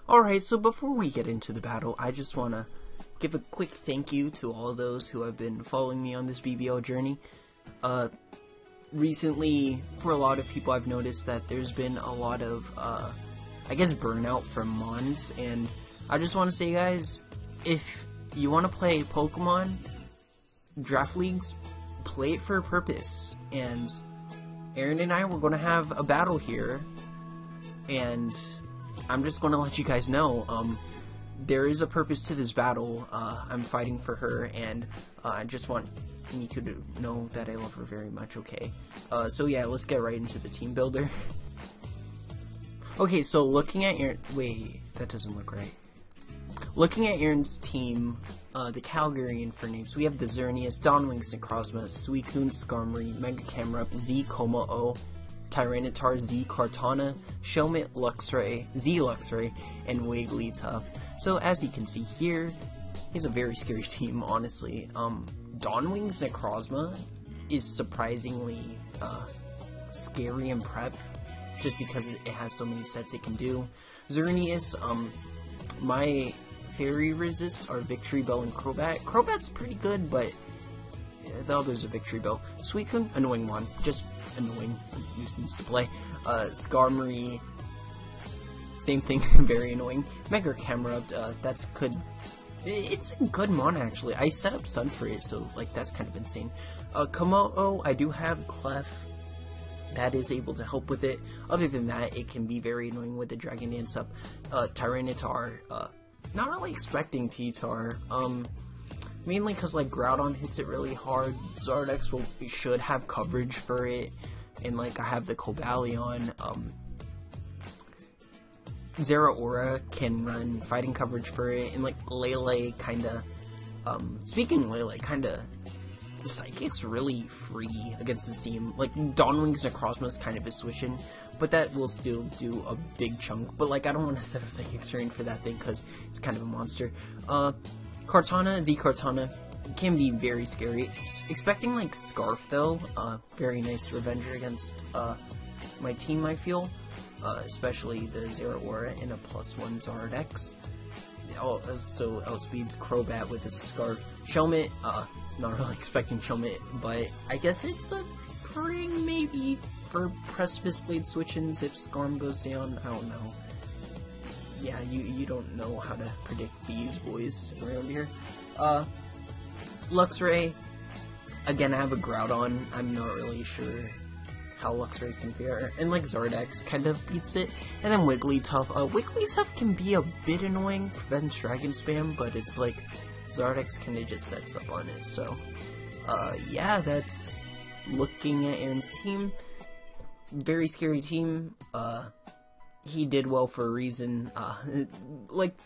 Alright, so before we get into the battle, I just want to give a quick thank you to all those who have been following me on this BBL journey. Recently, for a lot of people, I've noticed that there's been a lot of, I guess, burnout from Mons, and I just want to say, guys, if you want to play Pokemon Draft Leagues, play it for a purpose, and Aaron and I were going to have a battle here, and I'm just going to let you guys know, there is a purpose to this battle. I'm fighting for her, and I just want Miku to know that I love her very much, okay? So yeah, let's get right into the team builder. Okay, so looking at Aaron... Wait, that doesn't look right. Looking at Aaron's team, the Calgary Infernapes, we have the Xerneas, Dawnwings Necrozma, Suicune, Skarmory, Mega Camerupt, Z Como-O, Tyranitar, Z Kartana, Shelmet, Luxray, Z Luxray, and Wigglytuff. So as you can see here, he's a very scary team, honestly. Dawnwings Necrozma is surprisingly scary in prep, just because it has so many sets it can do. Xerneas, my fairy resists are Victory Bell and Crobat. Crobat's pretty good, but the others are Victory Bell. Suicune, annoying one, just annoying nuisance to play. Skarmory, same thing, very annoying. Mega Camerupt, it's a good mon actually. I set up Sun for it, so like that's kind of insane. Como-O, I do have Clef that is able to help with it. Other than that, it can be very annoying with the Dragon Dance up. Tyranitar, not really expecting T-Tar, mainly because like Groudon hits it really hard. Zardex should have coverage for it, and like I have the Cobalion. Zeraora can run fighting coverage for it, and like Lele kinda, speaking of Lele, kinda, Psychic's really free against this team. Like, Dawnwings Necrozma is kind of a switch-in, but that will still do a big chunk. But like, I don't want to set up Psychic Terrain for that thing, because it's kind of a monster. Kartana, Z Kartana, can be very scary. Expecting like Scarf though, very nice Revenger against, my team, I feel. Especially the Zeraora in a +1 Zardex. So outspeeds Crobat with his Scarf. Shelmet, not really expecting Shelmet, but I guess it's a pring maybe for Precipice Blade switch-ins if Skarm goes down. I don't know. Yeah, you don't know how to predict these boys around here. Luxray, again I have a Groudon. I'm not really sure how Luxray can fare, and like Zardex kind of beats it, and then Wigglytuff. Wigglytuff can be a bit annoying, prevents Dragon Spam, but it's like Zardex kind of just sets up on it. So, yeah, that's looking at Aaron's team. Very scary team. He did well for a reason. Like,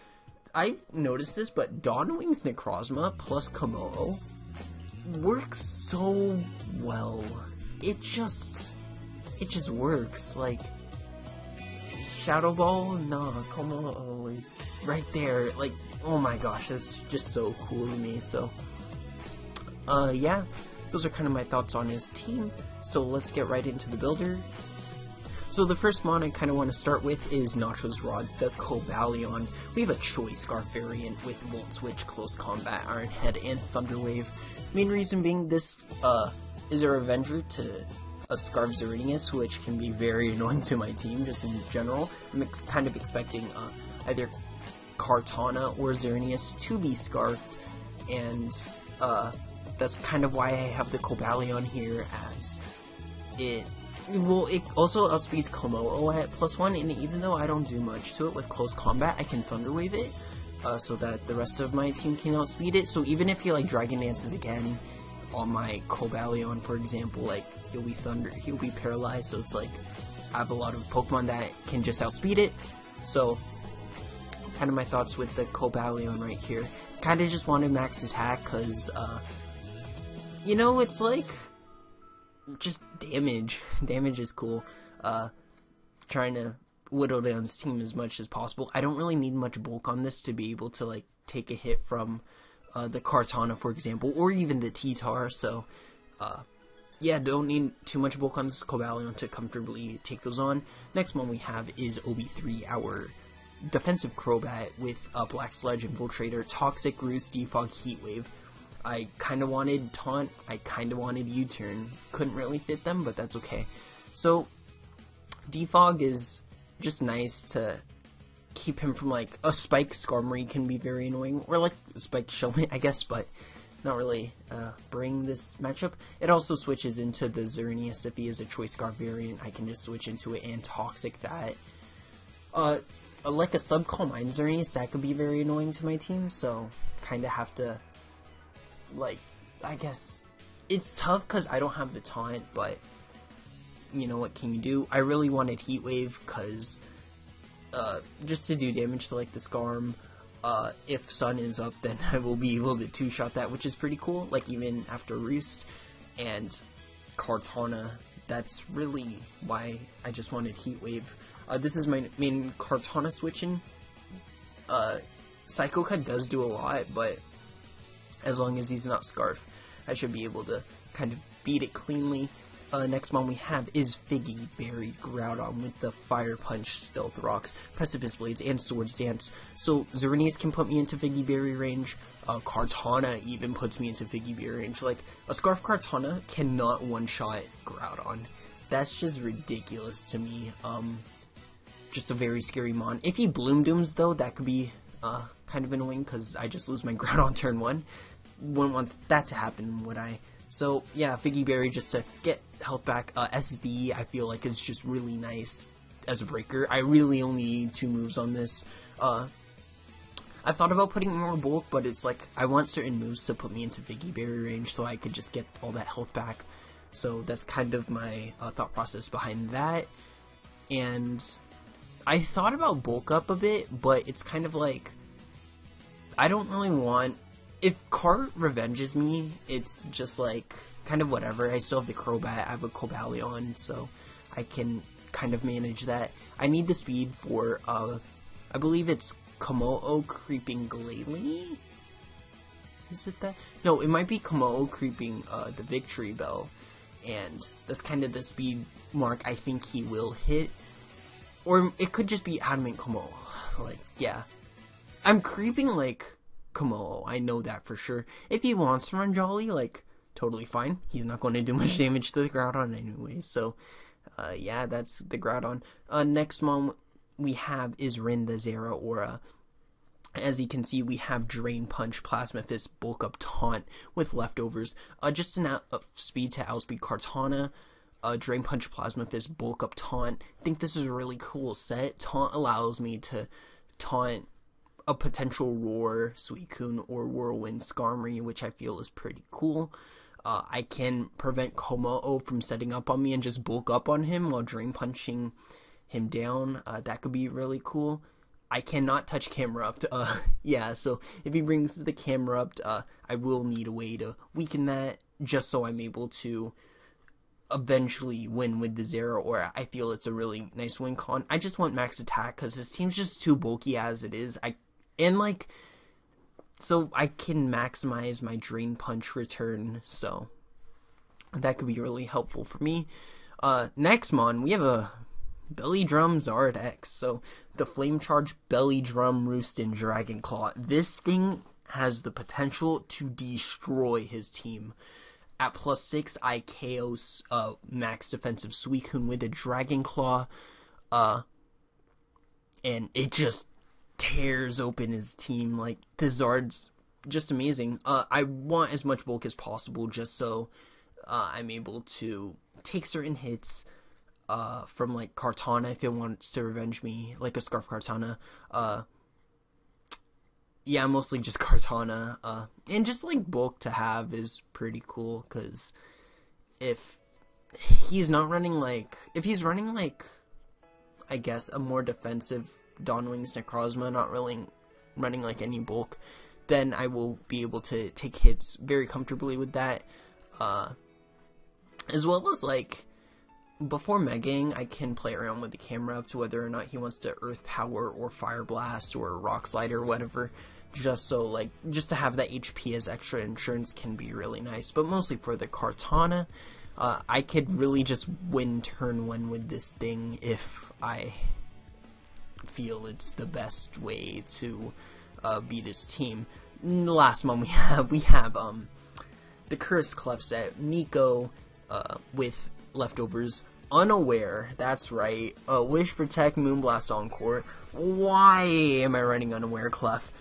I noticed this, but Dawnwings Necrozma plus Como-O works so well. It just works. Like, Shadow Ball, no, Como-O is right there. Like, oh my gosh, that's just so cool to me. So, yeah, those are kind of my thoughts on his team. So let's get right into the builder. So the first mon I kind of want to start with is Nacho's Rod, the Cobalion. We have a Choice Scarf variant with Volt Switch, Close Combat, Iron Head, and Thunder Wave. Main reason being this is a Revenger to a Scarf Xerneas, which can be very annoying to my team just in general. I'm kind of expecting either Kartana or Xerneas to be Scarfed, and that's kind of why I have the Cobalion here, as it also outspeeds Como-O at +1, and even though I don't do much to it with Close Combat, I can Thunder Wave it, so that the rest of my team can outspeed it. So even if he like Dragon Dances again on my Cobalion, for example, like he'll be paralyzed, so it's like I have a lot of Pokemon that can just outspeed it. So kind of my thoughts with the Cobalion right here. Kind of just wanted max attack, cause you know, it's like just damage. Damage is cool. Trying to whittle down his team as much as possible. I don't really need much bulk on this to be able to like take a hit from the Kartana, for example, or even the T-Tar. So yeah, don't need too much bulk on this Cobalion to comfortably take those on. Next one we have is OB3, our defensive Crobat with Black Sledge, Infiltrator, Toxic Roost, Defog, Heat Wave. I kind of wanted Taunt, I kind of wanted U-Turn. Couldn't really fit them, but that's okay. So, Defog is just nice to keep him from, like, a Spike Skarmory can be very annoying, or, like, Spike Shellmet, I guess, but not really bring this matchup. It also switches into the Xerneas if he is a Choice Scarf variant. I can just switch into it and Toxic that. Like a Sub-Calm Mind Xerneas, that could be very annoying to my team, so kind of have to, like, I guess, it's tough because I don't have the taunt, but, you know, what can you do? I really wanted Heat Wave because, just to do damage to, like, the Skarm. If Sun is up, then I will be able to two-shot that, which is pretty cool, like, even after Roost, and Kartana, that's really why I just wanted Heat Wave. This is my main Kartana switching. Psycho Cut does do a lot, but as long as he's not Scarf, I should be able to kind of beat it cleanly. Next one we have is Figgy Berry Groudon with the Fire Punch, Stealth Rocks, Precipice Blades, and Swords Dance. So Xerneas can put me into Figgy Berry range. Kartana even puts me into Figgy Berry range. Like, a Scarf Kartana cannot one-shot Groudon. That's just ridiculous to me. Just a very scary mon. If he Bloom Dooms, though, that could be kind of annoying, because I just lose my Groudon turn 1. Wouldn't want that to happen, would I? So, yeah, Figgy Berry just to get health back. SD, I feel like, is just really nice as a breaker. I really only need 2 moves on this. I thought about putting more bulk, but it's like, I want certain moves to put me into Figgy Berry range so I could just get all that health back. So that's kind of my thought process behind that. And I thought about bulk up a bit, but it's kind of like, I don't really want, if Cart revenges me, it's just like, kind of whatever. I still have the Crobat, I have a Cobalion, so I can kind of manage that. I need the speed for, I believe it's Komodo Creeping Glalie? Is it that? No, it might be Komodo Creeping the Victory Bell, and that's kind of the speed mark I think he will hit. Or it could just be Adamant Komodo. Like, yeah. I'm creeping, like, Komodo. I know that for sure. If he wants to run Jolly, like, totally fine. He's not going to do much damage to the Groudon anyway. So, yeah, that's the Groudon. Next one we have is Rin the Zeraora. As you can see, we have Drain Punch, Plasma Fist, Bulk Up, Taunt with leftovers. Just an speed to outspeed Kartana. Drain Punch, Plasma Fist, Bulk Up, Taunt. I think this is a really cool set. Taunt allows me to taunt a potential Roar Suicune or Whirlwind Skarmory, which I feel is pretty cool. I can prevent Komodo from setting up on me and just bulk up on him while Drain Punching him down. That could be really cool. I cannot touch Camerupt. Yeah, so if he brings the Camerupt, I will need a way to weaken that just so I'm able to eventually win with the Zeraora. I feel it's a really nice win con. I just want max attack because this team's just too bulky as it is. So I can maximize my Drain Punch return, so that could be really helpful for me. Next mon, we have a Belly Drum Zardex. So the Flame Charge, Belly Drum, Roost, and Dragon Claw. This thing has the potential to destroy his team. At +6, I KO max defensive Suicune with a Dragon Claw, and it just tears open his team. Like, the Zard's just amazing. I want as much bulk as possible just so I'm able to take certain hits from, like, Kartana if it wants to revenge me, like a Scarf Kartana. Yeah, mostly just Kartana, and just, like, bulk to have is pretty cool, because if he's not running, like, if he's running, like, I guess, a more defensive Dawnwings Necrozma, not really running, like, any bulk, then I will be able to take hits very comfortably with that, as well as, like, before Megaing, I can play around with the camera up to whether or not he wants to Earth Power or Fire Blast or Rock Slide or whatever, just so, like, just to have that HP as extra insurance can be really nice. But mostly for the Kartana, I could really just win turn 1 with this thing if I feel it's the best way to beat his team. The last one we have the Cursed Clef set, Miko with leftovers, Unaware, that's right, Wish, Protect, Moonblast, Encore. Why am I running Unaware Clef?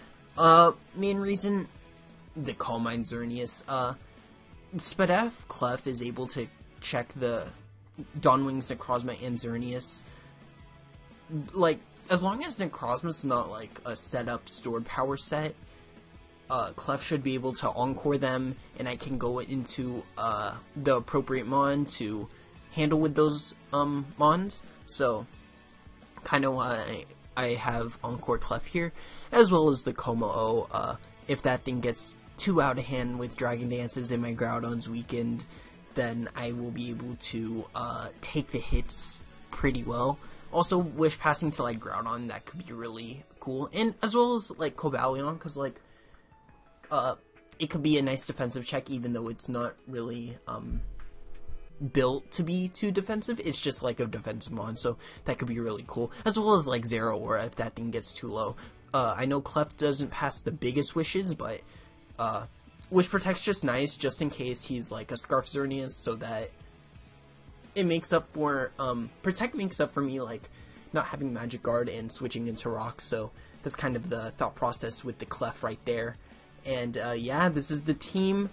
Main reason, the Calm Mind Xerneas. Spadef Clef is able to check the Dawnwings, Necrozma, and Xerneas. Like, as long as Necrozma's not like a setup stored power set, Clef should be able to Encore them, and I can go into the appropriate Mon to handle with those Mons. So, kind of why I have Encore Clef here, as well as the Como-O. If that thing gets too out of hand with Dragon Dances and my Groudon's weakened, then I will be able to take the hits pretty well. Also, Wish passing to like Groudon, that could be really cool, and as well as like Cobalion, because like it could be a nice defensive check, even though it's not really built to be too defensive. It's just like a defensive mon, so that could be really cool, as well as like Zero Aura if that thing gets too low. I know Clef doesn't pass the biggest wishes, but Wish Protect's just nice, just in case he's like a Scarf Xerneas, so that it makes up for, Protect makes up for me, like, not having Magic Guard and switching into Rocks, so that's kind of the thought process with the Clef right there. And, yeah, this is the team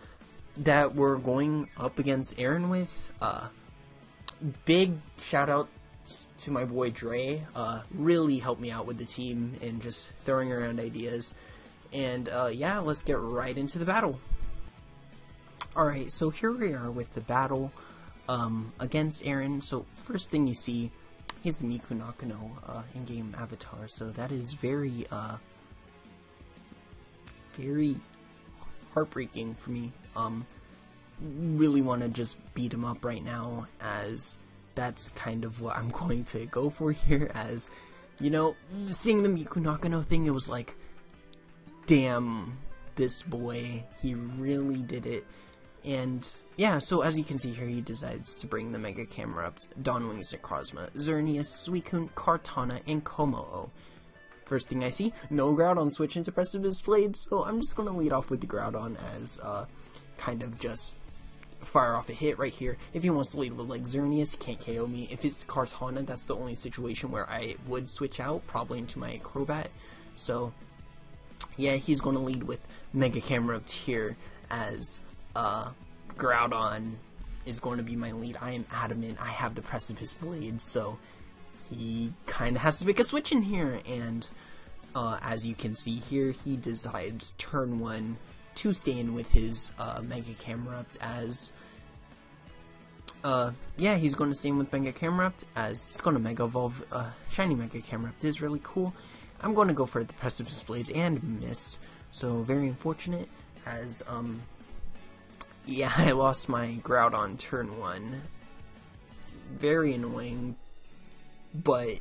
that we're going up against AAron with. Big shout out to my boy Dre, really helped me out with the team and just throwing around ideas. And, yeah, let's get right into the battle. Alright, so here we are with the battle against AAron. So, first thing you see, he's the Miku Nakano in-game avatar, so that is very, very heartbreaking for me. Really want to just beat him up right now, as that's kind of what I'm going to go for here, as, you know, seeing the Miku Nakano thing, it was like, damn, this boy, he really did it. And yeah, so as you can see here, he decides to bring the Mega Camera up, Dawnwings, Necrozma, Xerneas, Suicune, Kartana, and Como-O. First thing I see, no Groudon switch into Precipice Blade, so I'm just going to lead off with the Groudon as kind of just fire off a hit right here. If he wants to lead with like Xerneas, he can't KO me. If it's Kartana, that's the only situation where I would switch out, probably into my Crobat. So yeah, he's going to lead with Mega Camera up here, as Groudon is going to be my lead. I am adamant. I have the Precipice Blade, so he kind of has to make a switch in here. And as you can see here, he decides turn 1 to stay in with his Mega Camera, as yeah, he's going to stay in with Mega Camera, as it's going to Mega Evolve Shiny Mega Camera. It is really cool. I'm going to go for the Precipice Blades and miss, so very unfortunate, as yeah, I lost my Groudon turn 1. Very annoying, but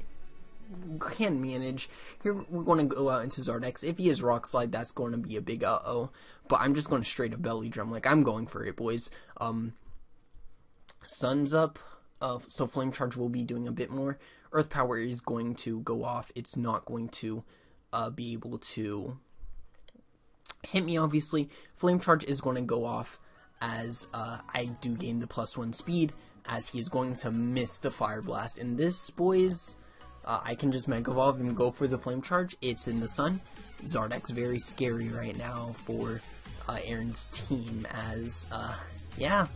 can manage. Here we're going to go out into Zardex. If he has Rock Slide, that's going to be a big uh-oh. But I'm just going to straight up Belly Drum. Like, I'm going for it, boys. Sun's up, so Flame Charge will be doing a bit more. Earth Power is going to go off. It's not going to be able to hit me, obviously. Flame Charge is going to go off, as I do gain the +1 speed, as he is going to miss the Fire Blast. And this, boys, I can just Mega Evolve and go for the Flame Charge. It's in the sun. Zardex very scary right now for AAron's team, as, yeah,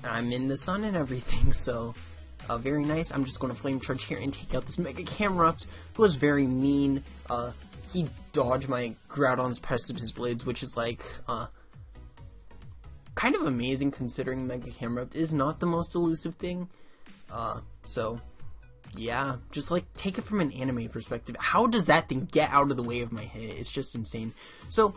I'm in the sun and everything, so very nice. I'm just going to Flame Charge here and take out this Mega Camerupt, who was very mean. He dodged my Groudon's Precipice Blades, which is like, kind of amazing considering Mega Camerupt is not the most elusive thing. So yeah, just like take it from an anime perspective. How does that thing get out of the way of my hit? It's just insane. So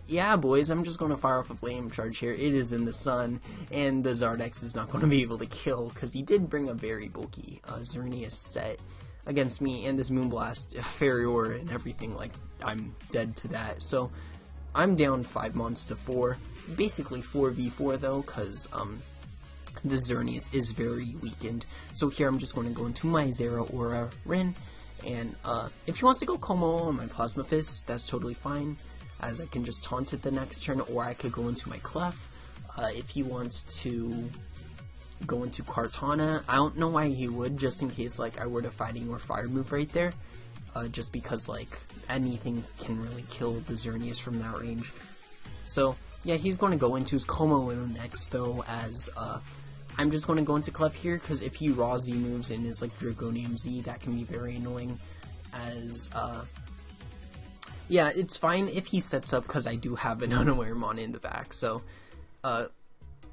yeah, boys, I'm just going to fire off a Flame Charge here. It is in the sun, and the Zardex is not going to be able to kill, because he did bring a very bulky Xerneas set against me, and this Moonblast, Fairy Aura, and everything. Like, I'm dead to that. So I'm down 5 mons to 4. Basically 4v4 though, because the Xerneas is very weakened. So here I'm just going to go into my Zero Aura Rin, And if he wants to go Como on my Plasma Fist, that's totally fine, as I can just taunt it the next turn, or I could go into my Clef. If he wants to go into Kartana, I don't know why he would, just in case like I were to Fighting or Fire move right there, just because like anything can really kill the Xerneas from that range. So yeah, he's going to go into his Como next though, as I'm just going to go into Clef here, because if he raw Z moves in his like Dragonium Z, that can be very annoying, as yeah, it's fine if he sets up, because I do have an Unaware Mana in the back, so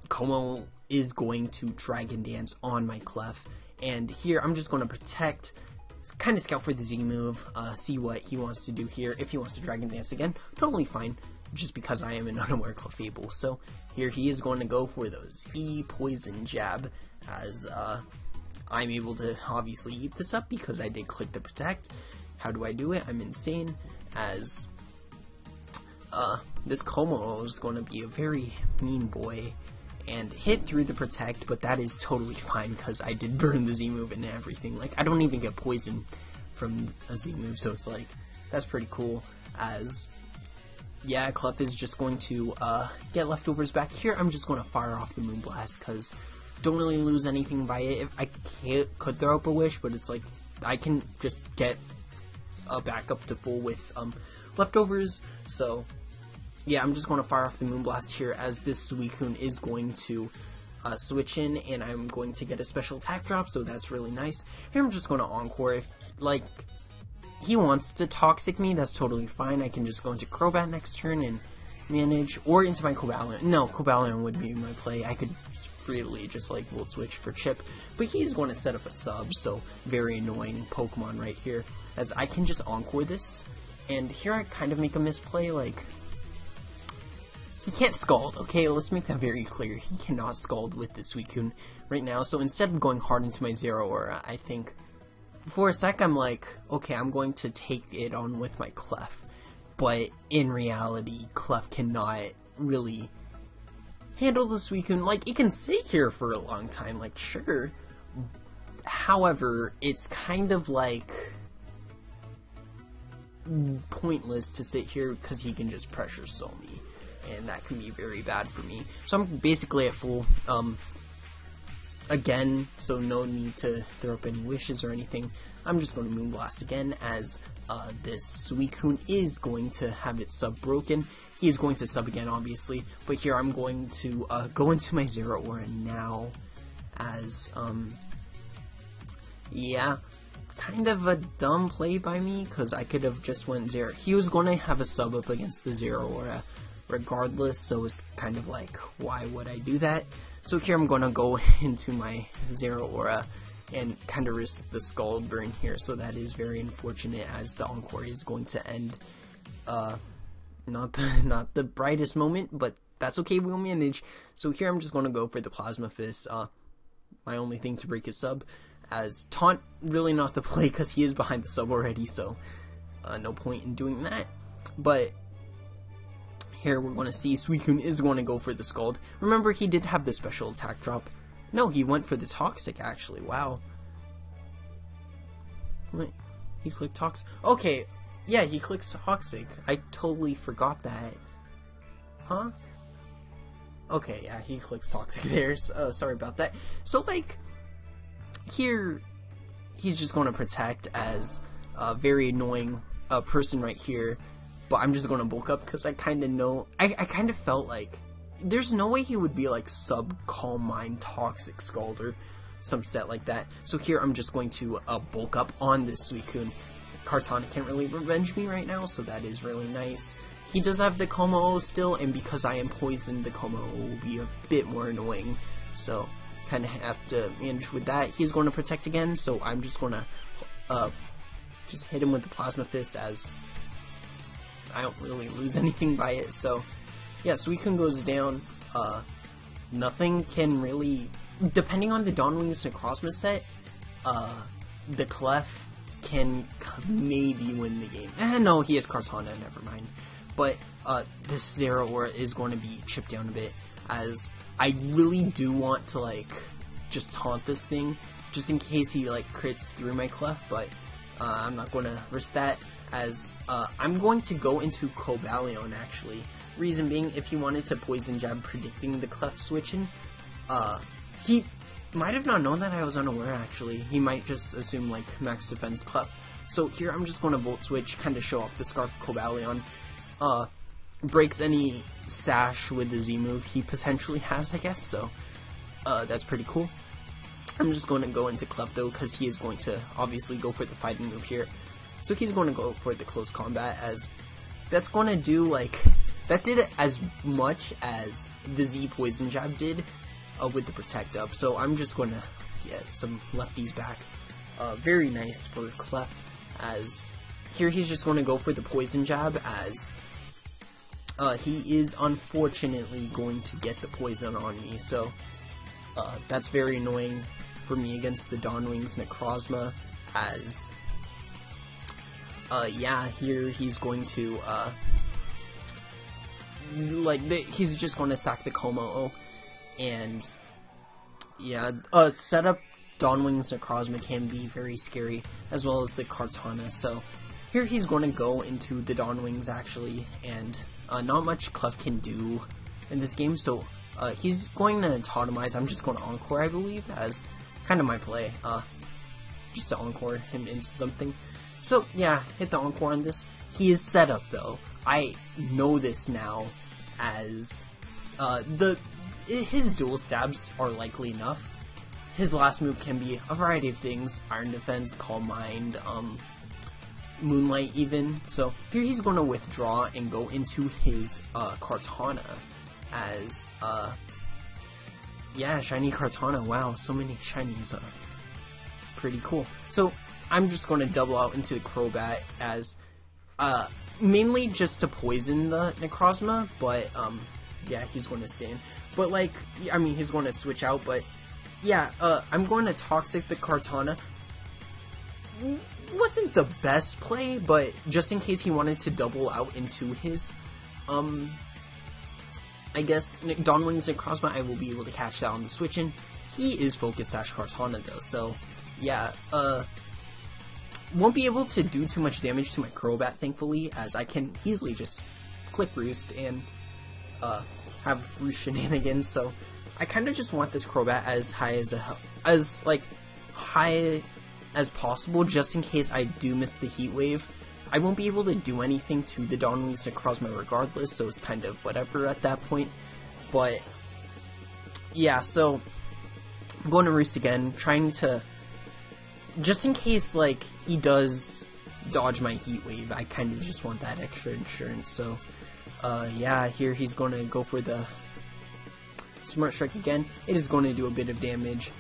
Como is going to Dragon Dance on my Clef, and here I'm just going to protect, kind of scout for the Z move, see what he wants to do here. If he wants to Dragon Dance again, totally fine, just because I am an Unaware Clefable. So here he is going to go for those Z Poison Jab, as I'm able to obviously eat this up because I did click the protect. How do I do it? I'm insane, as this Como is going to be a very mean boy and hit through the protect, but that is totally fine because I did burn the Z move and everything. Like, I don't even get poison from a Z move, so it's like, that's pretty cool, as yeah, Clef is just going to get leftovers back here. I'm just going to fire off the Moonblast because don't really lose anything by it. If I could throw up a Wish, but it's like I can just get back up to full with leftovers. So yeah, I'm just going to fire off the Moonblast here, as this Suicune is going to switch in, and I'm going to get a special attack drop, so that's really nice. Here I'm just going to Encore. If like he wants to Toxic me, that's totally fine. I can just go into Crobat next turn and manage, or into my Cobalion. No, Cobalion would be my play. I could freely just like Volt Switch for Chip, but he's going to set up a sub, so very annoying Pokemon right here, as I can just Encore this, and here I kind of make a misplay. Like, he can't Scald, okay? Let's make that very clear. He cannot Scald with this Suicune right now, so instead of going hard into my Zero Aura, I think for a sec I'm like, okay, I'm going to take it on with my Clef, but in reality, Clef cannot really handle the Suicune. Like, it can sit here for a long time, like, sure, however, it's kind of like pointless to sit here because he can just Pressure Soul me, and that can be very bad for me. So I'm basically at full again, so no need to throw up any wishes or anything. I'm just going to Moonblast again, as this Suicune is going to have its sub broken. He is going to sub again, obviously, but here I'm going to go into my Zero Aura now, as yeah, kind of a dumb play by me, because I could have just went Zero. He was going to have a sub up against the Zero Aura regardless, so it's kind of like, why would I do that? So here I'm going to go into my Zero Aura and kind of risk the Scald burn here, so that is very unfortunate, as the Encore is going to end. Not the brightest moment, but that's okay, we'll manage. So here I'm just going to go for the Plasma Fist, my only thing to break his sub, as Taunt really not the play because he is behind the sub already, so no point in doing that. But here we're going to see Suicune is going to go for the Scald. Remember, he did have the special attack drop. No, he went for the Toxic, actually. Wow. Wait, he clicked Toxic. Okay, yeah, he clicks Toxic. I totally forgot that. Huh? Okay, yeah, he clicks Toxic there. So, sorry about that. So, like, here, he's just going to protect, as a very annoying person right here. But I'm just going to bulk up because I kind of know, I kind of felt like there's no way he would be like sub Calm Mind Toxic Scald or some set like that. So here I'm just going to bulk up on this Suicune. Kartana can't really revenge me right now, so that is really nice. He does have the Como still, and because I am poisoned, the Como will be a bit more annoying. So kind of have to manage with that. He's going to protect again, so I'm just going to just hit him with the Plasma Fist, as I don't really lose anything by it. So yeah, Suicune goes down. Nothing can really, depending on the Dawn Wings Necrozma set, the Clef can maybe win the game. No, he has Kartana, never mind. But this Zero Aura is going to be chipped down a bit, as I really do want to like just taunt this thing, just in case he like crits through my Clef, but I'm not going to risk that, as I'm going to go into Cobalion, actually. Reason being, if he wanted to Poison Jab predicting the Clef switching, he might have not known that I was unaware, actually. He might just assume, like, max defense Clef. So here I'm just going to Volt Switch, kind of show off the Scarf Cobalion. Breaks any sash with the Z move he potentially has, I guess, so that's pretty cool. I'm just going to go into Clef, though, because he is going to obviously go for the fighting move here. So he's going to go for the close combat, as that's going to do, like, that did as much as the Z Poison Jab did with the Protect Up. So I'm just going to get some lefties back. Very nice for Clef, as here he's just going to go for the Poison Jab, as he is unfortunately going to get the poison on me. So that's very annoying for me against the Dawnwing's Necrozma, as yeah, here he's going to he's just going to sack the Como, and yeah, setup Dawnwing's Necrozma can be very scary, as well as the Kartana. So here he's going to go into the Dawnwings, actually, and not much Clef can do in this game, so he's going to Totemize. I'm just going to Encore, I believe, as kind of my play, just to Encore him into something. So yeah, hit the Encore on this. He is set up, though. I know this now, as his dual stabs are likely enough. His last move can be a variety of things: Iron Defense, Calm Mind, Moonlight even. So here he's going to withdraw and go into his Kartana, as yeah, shiny Kartana. Wow, so many shinies. Pretty cool. So I'm just going to double out into the Crobat, as mainly just to poison the Necrozma, but yeah, he's going to stay in. But like, I mean, he's going to switch out, but yeah, I'm going to Toxic the Kartana. Wasn't the best play, but just in case he wanted to double out into his, I guess, Dawnwing's Necrozma, I will be able to catch that on the switch in. He is Focus Sash Kartana, though, so yeah, won't be able to do too much damage to my Crobat, thankfully, as I can easily just click Roost and have Roost shenanigans. So I kind of just want this Crobat as high high as possible, just in case I do miss the Heat Wave. I won't be able to do anything to the Dawnwing's Necrozma regardless, so it's kind of whatever at that point. But yeah, so I'm going to Roost again, trying to, just in case like he does dodge my Heat Wave, I kind of just want that extra insurance. So yeah, here he's going to go for the Smart Strike again. It is going to do a bit of damage,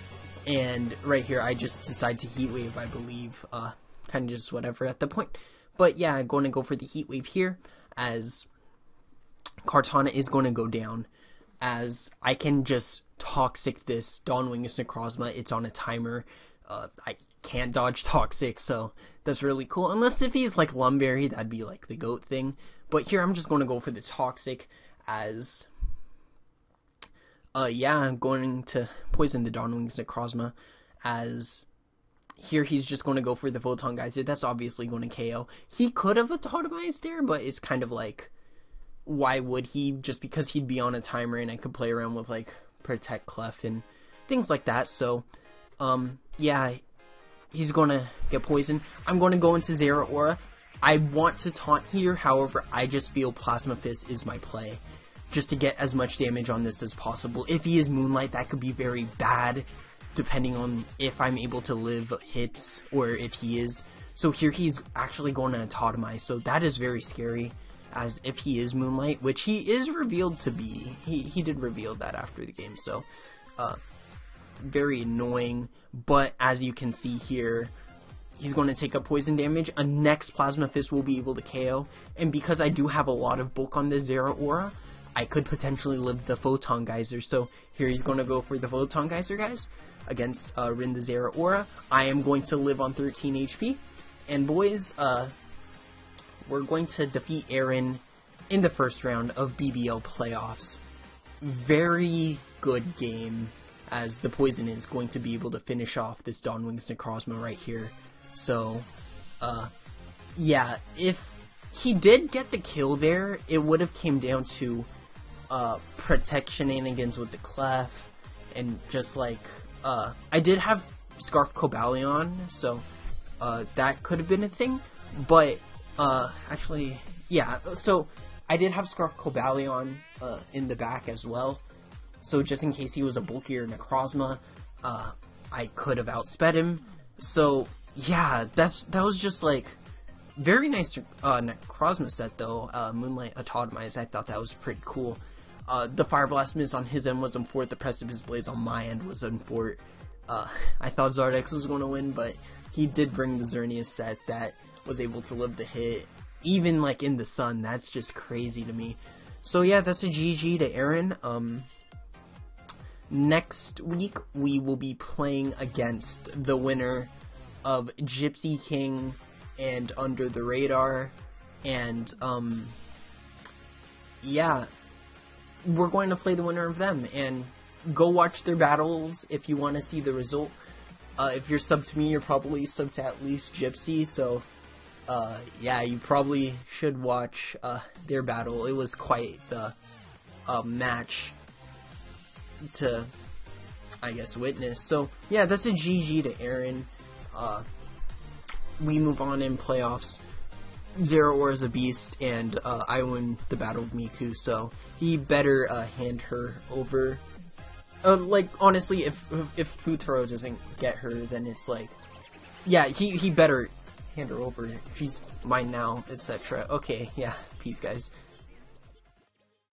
and right here I just decide to Heat Wave, I believe, kind of just whatever at the point. But yeah, I'm going to go for the Heat Wave here, as Kartana is going to go down, as I can just Toxic this Dawnwing's Necrozma. It's on a timer. I can't dodge Toxic, so that's really cool. Unless if he's like Lumberry, that'd be like the GOAT thing. But here I'm just going to go for the Toxic, as yeah, I'm going to poison the Dawnwing's Necrozma, as here he's just going to go for the Photon Geyser. That's obviously going to KO. He could have Totemized there, but it's kind of like, why would he? Just because he'd be on a timer and I could play around with like Protect Clef and things like that. So yeah, he's going to get poisoned. I'm going to go into Zeraora. I want to taunt here, however, I just feel Plasma Fist is my play, just to get as much damage on this as possible. If he is Moonlight, that could be very bad, depending on if I'm able to live hits, or if he is. So here he's actually going to Totemize, so that is very scary, as if he is Moonlight, which he is revealed to be. He did reveal that after the game, so very annoying. But as you can see here, he's going to take up poison damage. A next Plasma Fist will be able to KO, and because I do have a lot of bulk on this Zeraora, I could potentially live the Photon Geyser. So here he's going to go for the Photon Geyser, guys, against Rin the Zeraora. I am going to live on 13 HP. And boys, we're going to defeat AAron in the first round of BBL playoffs. Very good game, as the poison is going to be able to finish off this Dawnwing's Necrozma right here. So yeah, if he did get the kill there, it would have came down to protect shenanigans with the clef, and just like I did have Scarf Cobalion, so that could have been a thing, but actually, yeah, so I did have Scarf Cobalion in the back as well, so just in case he was a bulkier Necrozma, I could have outsped him. So yeah, that was just like very nice Necrozma set though. Moonlight Autotomize, I thought that was pretty cool. The Fire Blast miss on his end was on fort. The Precipice Blades on my end was on fort. I thought Zardex was going to win, but he did bring the Xerneas set that was able to live the hit, even like in the sun. That's just crazy to me. So yeah, that's a GG to AAron. Next week we will be playing against the winner of Gypsy King and Under the Radar, and yeah, we're going to play the winner of them, and go watch their battles if you want to see the result. If you're sub to me, you're probably sub to at least Gypsy, so yeah, you probably should watch their battle. It was quite the match to, I guess, witness. So yeah, that's a GG to AAron. We move on in playoffs. Zeraora is a beast, and I win the battle of Miku, so he better hand her over. Like, honestly, if Futaro doesn't get her, then it's like, yeah, he better hand her over. She's mine now, etc. Okay, yeah, peace, guys.